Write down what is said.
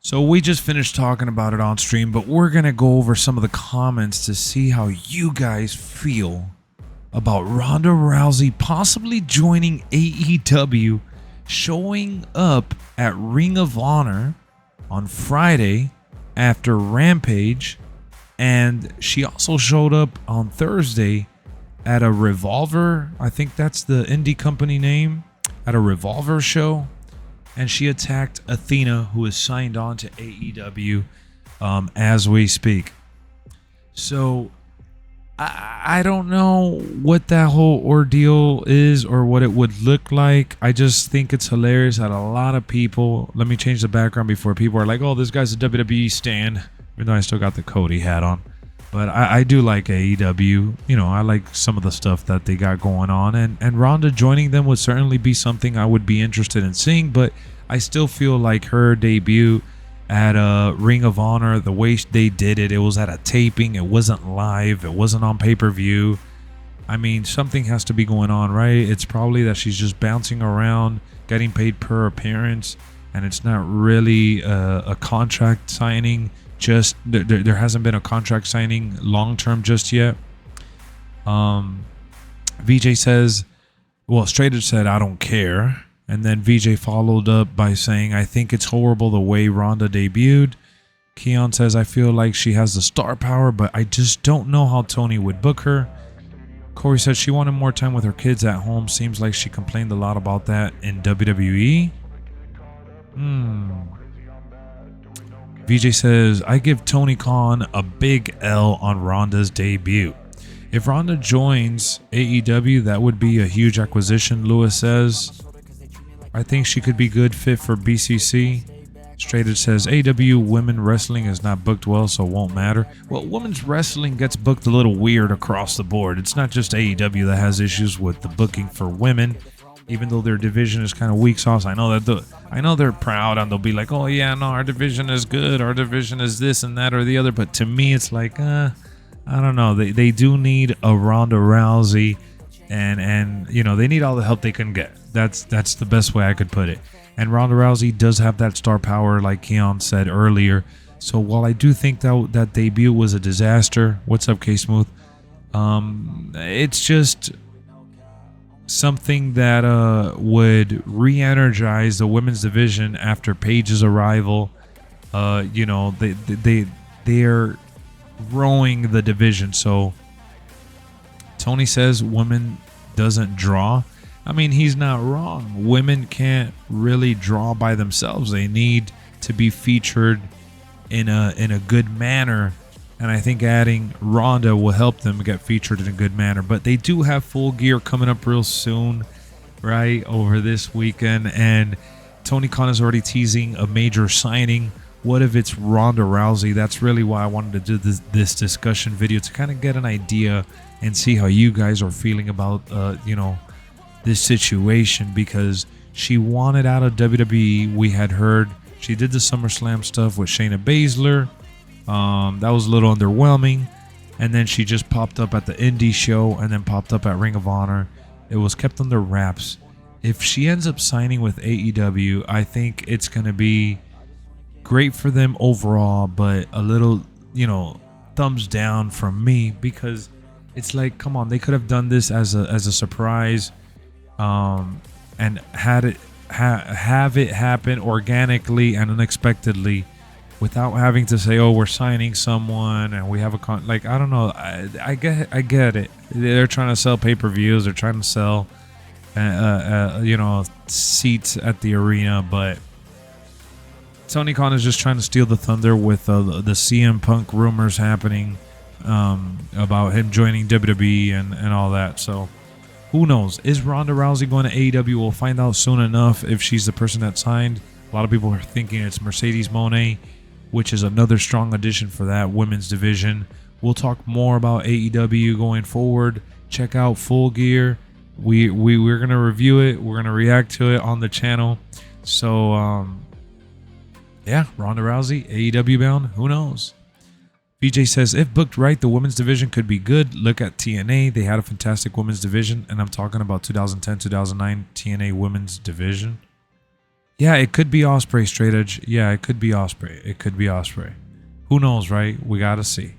So we just finished talking about it on stream, but we're going to go over some of the comments to see how you guys feel about Ronda Rousey possibly joining AEW, showing up at Ring of Honor on Friday after Rampage, and she also showed up on Thursday at a Revolver, I think that's the indie company name, at a Revolver show. And she attacked Athena, who is signed on to AEW as we speak. So I don't know what that whole ordeal is or what it would look like. I just think it's hilarious that a lot of people, let me change the background before people are like, oh, this guy's a WWE stan, even though I still got the Cody hat on. But I do like AEW. You know, I like some of the stuff that they got going on. And Ronda joining them would certainly be something I would be interested in seeing. But I still feel like her debut at Ring of Honor, the way they did it, it was at a taping. It wasn't live. It wasn't on pay-per-view. I mean, something has to be going on, right? It's probably that she's just bouncing around, getting paid per appearance. And it's not really a contract signing. Just there hasn't been a contract signing long term just yet. VJ says, well, Straight Edge said, I don't care. And then VJ followed up by saying, I think it's horrible the way Ronda debuted. Keon says, I feel like she has the star power, but I just don't know how Tony would book her. Corey says she wanted more time with her kids at home. Seems like she complained a lot about that in WWE. VJ says, I give Tony Khan a big L on Ronda's debut. If Ronda joins AEW, that would be a huge acquisition, Lewis says. I think she could be good fit for BCC. Straight Edge says, AEW women wrestling is not booked well, so it won't matter. Well, women's wrestling gets booked a little weird across the board. It's not just AEW that has issues with the booking for women. Even though their division is kind of weak sauce, I know they're proud and they'll be like, oh yeah, no, our division is good, our division is this and that or the other. But to me, it's like, I don't know. They do need a Ronda Rousey, and you know, they need all the help they can get. That's the best way I could put it. And Ronda Rousey does have that star power, like Keon said earlier. So while I do think that debut was a disaster, what's up, K Smooth? It's just something that would re-energize the women's division after Paige's arrival. You know, they're growing the division. So Tony says women doesn't draw. I mean, he's not wrong. Women can't really draw by themselves. They need to be featured in a good manner. And I think adding Ronda will help them get featured in a good manner. But they do have Full Gear coming up real soon, right, over this weekend. And Tony Khan is already teasing a major signing. What if it's Ronda Rousey? That's really why I wanted to do this discussion video, to kind of get an idea and see how you guys are feeling about, you know, this situation. Because she wanted out of WWE. We had heard she did the SummerSlam stuff with Shayna Baszler. That was a little underwhelming, and then she just popped up at the indie show and then popped up at Ring of Honor. It was kept under wraps. If she ends up signing with AEW, I think it's going to be great for them overall, but a little, you know, thumbs down from me, because it's like, come on, they could have done this as a surprise, and had it have it happen organically and unexpectedly, without having to say, oh, we're signing someone and we have a like, I don't know. I get it. They're trying to sell pay-per-views. They're trying to sell, you know, seats at the arena. But Tony Khan is just trying to steal the thunder with the CM Punk rumors happening about him joining WWE and all that. So who knows? Is Ronda Rousey going to AEW? We'll find out soon enough if she's the person that signed. A lot of people are thinking it's Mercedes Moné, which is another strong addition for that women's division. We'll talk more about AEW going forward. Check out Full Gear. We're going to review it. We're going to react to it on the channel. So, yeah, Ronda Rousey, AEW bound. Who knows? VJ says, if booked right, the women's division could be good. Look at TNA. They had a fantastic women's division. And I'm talking about 2010-2009 TNA women's division. Yeah, it could be Ospreay straight edge. Yeah, it could be Ospreay. It could be Ospreay. Who knows, right? We gotta see.